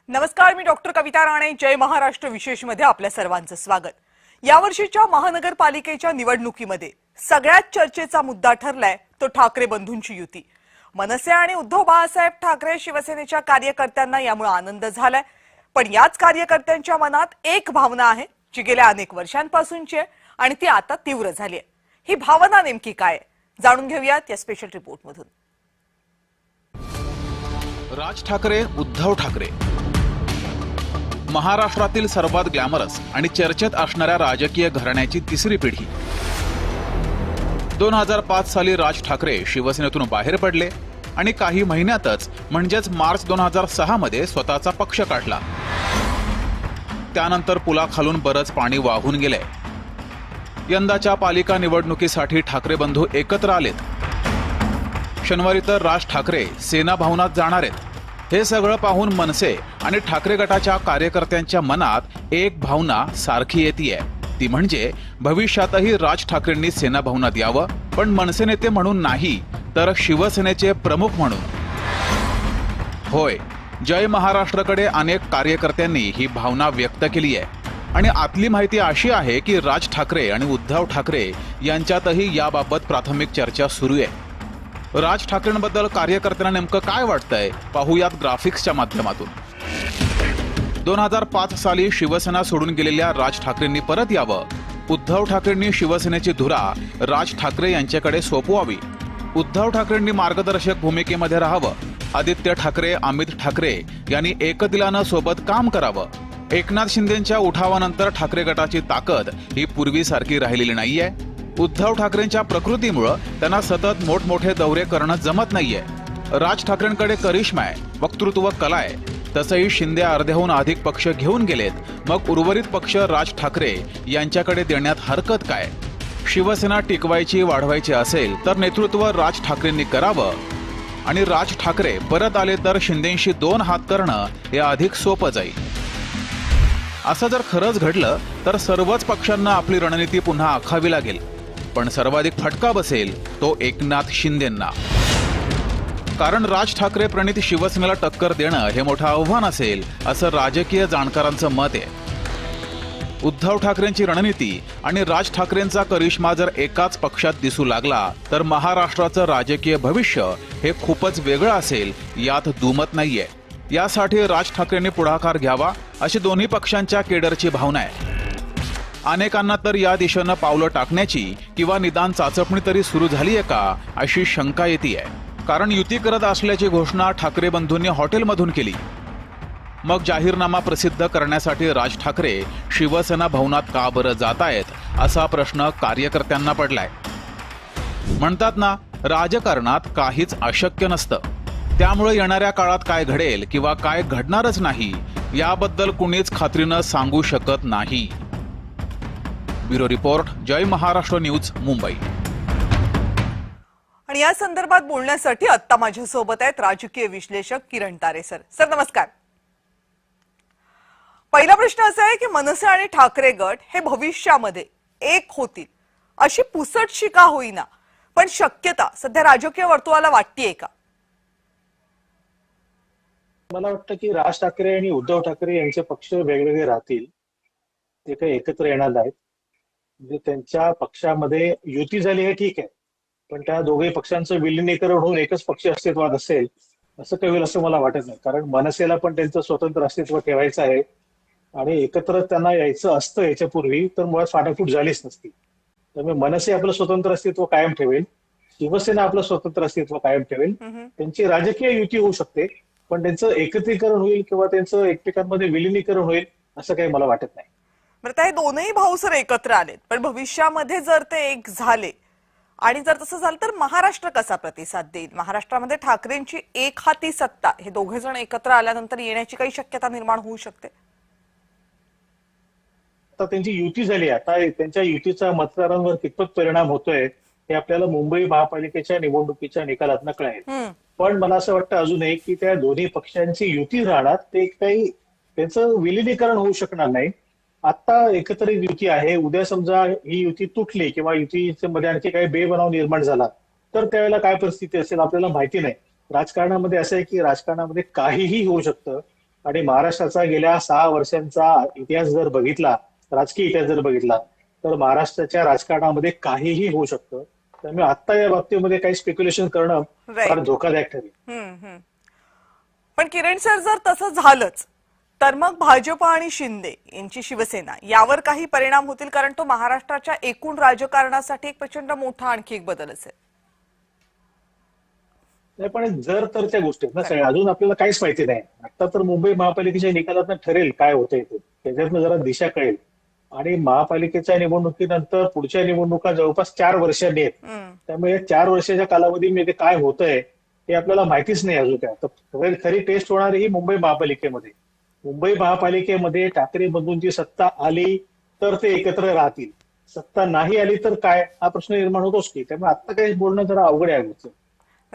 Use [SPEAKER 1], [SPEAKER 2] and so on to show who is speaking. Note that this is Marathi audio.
[SPEAKER 1] नमस्कार, मी डॉक्टर कविता राणे. जय महाराष्ट्र विशेष मध्ये आपल्या सर्वांचं स्वागत. यावर्षीच्या महानगरपालिकेच्या निवडणुकीमध्ये सगळ्यात चर्चेचा मुद्दा ठरलाय तो ठाकरे बंधूंची युती. मनसे आणि उद्धव बाळासाहेब ठाकरे शिवसेनेच्या कार्यकर्त्यांना यामुळे आनंद झालाय, पण याच कार्यकर्त्यांच्या मनात एक भावना आहे जी गेल्या अनेक वर्षांपासूनची आहे आणि ती आता तीव्र झाली आहे. ही भावना नेमकी काय आहे जाणून घेऊयात या स्पेशल रिपोर्टमधून.
[SPEAKER 2] राज ठाकरे, उद्धव ठाकरे, महाराष्ट्रातील सर्वात ग्लॅमरस आणि चर्चेत असणाऱ्या राजकीय घराण्याची तिसरी पिढी. 2005 साली राज ठाकरे शिवसेनेतून बाहेर पडले आणि काही महिन्यातच म्हणजेच मार्च 2006 मध्ये स्वतःचा पक्ष काढला. त्यानंतर पुलाखालून बरंच पाणी वाहून गेले. यंदाच्या पालिका निवडणुकीसाठी ठाकरे बंधू एकत्र आलेत. शनिवारी तर राज ठाकरे सेना भवनात जाणार आहेत. हे सगळं पाहून मनसे आणि ठाकरे गटाच्या कार्यकर्त्यांच्या मनात एक भावना सारखी येतेय, ती म्हणजे भविष्यातही राज ठाकरेंनी सेना भवनात यावं, पण मनसे नेते म्हणून नाही तर शिवसेनेचे प्रमुख म्हणून. होय, जय महाराष्ट्रकडे अनेक कार्यकर्त्यांनी ही भावना व्यक्त केली आहे आणि आतली माहिती अशी आहे की राज ठाकरे आणि उद्धव ठाकरे यांच्यातही याबाबत प्राथमिक चर्चा सुरू आहे. राज ठाकरेंबद्दल कार्यकर्त्यांना नेमकं काय वाटतंय पाहूयात ग्राफिक्सच्या माध्यमातून. 2005 साली शिवसेना सोडून गेलेल्या राज ठाकरेंनी परत यावं. उद्धव ठाकरेंनी शिवसेनेची धुरा राज ठाकरे यांच्याकडे सोपवावी. उद्धव ठाकरेंनी मार्गदर्शक भूमिकेमध्ये राहावं. आदित्य ठाकरे, अमित ठाकरे यांनी एकदिलानं सोबत काम करावं. एकनाथ शिंदेंच्या उठावानंतर ठाकरे गटाची ताकद ही पूर्वीसारखी राहिलेली नाहीये. उद्धव ठाकरेंच्या प्रकृतीमुळे त्यांना सतत मोठमोठे दौरे करणं जमत नाहीये. राज ठाकरेंकडे करिश्मा आहे, वक्तृत्व कला आहे. तसंही शिंदे अर्ध्याहून अधिक पक्ष घेऊन गेलेत, मग उर्वरित पक्ष राज ठाकरे यांच्याकडे देण्यात हरकत काय? शिवसेना टिकवायची वाढवायची असेल तर नेतृत्व राज ठाकरेंनी करावं आणि राज ठाकरे परत आले तर शिंदेंशी दोन हात करणं हे अधिक सोपं जाईल. असं जर खरंच घडलं तर सर्वच पक्षांना आपली रणनीती पुन्हा आखावी लागेल, पण सर्वाधिक फटका बसेल तो एकनाथ शिंदेंना. कारण राज ठाकरे प्रणित शिवसेनेला टक्कर देणं हे मोठं आव्हान असेल असं राजकीय जाणकारांचं मत आहे. उद्धव ठाकरेंची रणनीती आणि राज ठाकरेंचा करिश्मा जर एकाच पक्षात दिसू लागला तर महाराष्ट्राचं राजकीय भविष्य हे खूपच वेगळं असेल, यात दुमत नाहीये. यासाठी राज ठाकरेंनी पुढाकार घ्यावा अशी दोन्ही पक्षांच्या केडरची भावना आहे. अनेकांना तर या दिशेनं पावलं टाकण्याची किंवा निदान चाचपणी तरी सुरू झालीये का अशी शंका येतेय. कारण युती करत असल्याची घोषणा ठाकरे बंधूंनी हॉटेलमधून केली. मग जाहीरनामा प्रसिद्ध करण्यासाठी राज ठाकरे शिवसेना भवनात का बरं जात आहेत असा प्रश्न कार्यकर्त्यांना पडलाय. म्हणतात ना, राजकारणात काहीच अशक्य नसतं. त्यामुळे येणाऱ्या काळात काय घडेल किंवा काय घडणारच नाही याबद्दल कुणीच खात्रीनं सांगू शकत नाही. ब्युरो रिपोर्ट, जय महाराष्ट्र न्यूज, मुंबई.
[SPEAKER 1] आणि या संदर्भात बोलण्यासाठी आता माझ्यासोबत आहेत राजकीय विश्लेषक किरण तारे सर. सर नमस्कार. पहिला प्रश्न असा आहे की मनसे आणि ठाकरे गट हे भविष्यामध्ये एक होतील अशी पुसटशी का होईना, पण शक्यता सध्या राजकीय वर्तुळाला वाटतेय का?
[SPEAKER 3] मला वाटतं की राज ठाकरे आणि उद्धव ठाकरे यांचे पक्ष वेगवेगळे राहतील, ते काही एकत्र येणार नाहीत. म्हणजे त्यांच्या पक्षामध्ये युती झाली हे ठीक आहे, पण त्या दोघे पक्षांचं विलिनीकरण होऊन एकच पक्ष अस्तित्वात असेल असं काही होईल असं मला वाटत नाही. कारण मनसेला पण त्यांचं स्वतंत्र अस्तित्व ठेवायचं आहे आणि एकत्र त्यांना यायचं असतं याच्यापूर्वी तर मुळात फाटाफूट झालीच नसती. त्यामुळे मनसे आपलं स्वतंत्र अस्तित्व कायम ठेवेल, शिवसेना आपलं स्वतंत्र अस्तित्व कायम ठेवेल. त्यांची राजकीय युती होऊ शकते, पण त्यांचं एकत्रीकरण होईल किंवा त्यांचं एकमेकांमध्ये विलिनीकरण होईल असं काही मला वाटत नाही.
[SPEAKER 1] बरं, हे दोनही भाऊ सर एकत्र आलेत, पण भविष्यामध्ये जर ते एक झाले आणि जर तसं झालं तर महाराष्ट्र कसा प्रतिसाद देईल? महाराष्ट्रामध्ये ठाकरेंची एक हाती सत्ता हे दोघे जण एकत्र आल्यानंतर येण्याची काही शक्यता निर्माण होऊ शकते?
[SPEAKER 3] आता त्यांची युती झाली, आता त्यांच्या युतीचा मतदारांवर कितपत परिणाम होतोय हे आपल्याला मुंबई महापालिकेच्या निवडणुकीच्या निकालातनं कळेल. पण मला असं वाटतं अजूनही की त्या दोन्ही पक्षांची युती राहणार, ते काही त्यांचं विलिनीकरण होऊ शकणार नाही. आता एकत्रित युती आहे, उद्या समजा ही युती तुटली किंवा युतीच्या मध्ये आणखी काही बेबनाव निर्माण झाला तर त्यावेळेला काय परिस्थिती असेल आपल्याला माहिती नाही. राजकारणामध्ये असं आहे की राजकारणामध्ये काहीही होऊ शकतं. आणि महाराष्ट्राचा गेल्या 6 वर्षांचा इतिहास जर बघितला, राजकीय इतिहास जर बघितला, तर महाराष्ट्राच्या राजकारणामध्ये काहीही होऊ शकतं. त्यामुळे आता या बाबतीमध्ये काही स्पेक्युलेशन करणं फार
[SPEAKER 1] राईट.
[SPEAKER 3] धोकादायक ठरेल.
[SPEAKER 1] पण किरण सर, जर तसं झालंच तर मग भाजप आणि शिंदे यांची शिवसेना यावर काही परिणाम होतील, कारण तो महाराष्ट्राच्या एकूण राजकारणासाठी एक प्रचंड मोठा आणखी एक बदल असेल.
[SPEAKER 3] नाही, पण जर तर त्या गोष्टी आहेत ना सगळ्या, अजून आपल्याला काहीच माहिती नाही. आता तर मुंबई महापालिकेच्या निकालातनं ठरेल काय होतंय ते, त्याच्यातनं जरा दिशा कळेल. आणि महापालिकेच्या निवडणुकीनंतर पुढच्या निवडणुका जवळपास 4 वर्षांनी आहेत. त्यामुळे या 4 वर्षाच्या कालावधीमध्ये काय होतंय हे आपल्याला माहितीच नाही अजून काय. तर खरी टेस्ट होणार ही मुंबई महापालिकेमध्ये. मुंबई महापालिकेमध्ये ठाकरे बंधूंची सत्ता आली तर ते एकत्र राहतील, सत्ता नाही आली तर काय, हा प्रश्न निर्माण होतोच की. त्यामुळे आता काही बोलणं जरा अवघड आहे.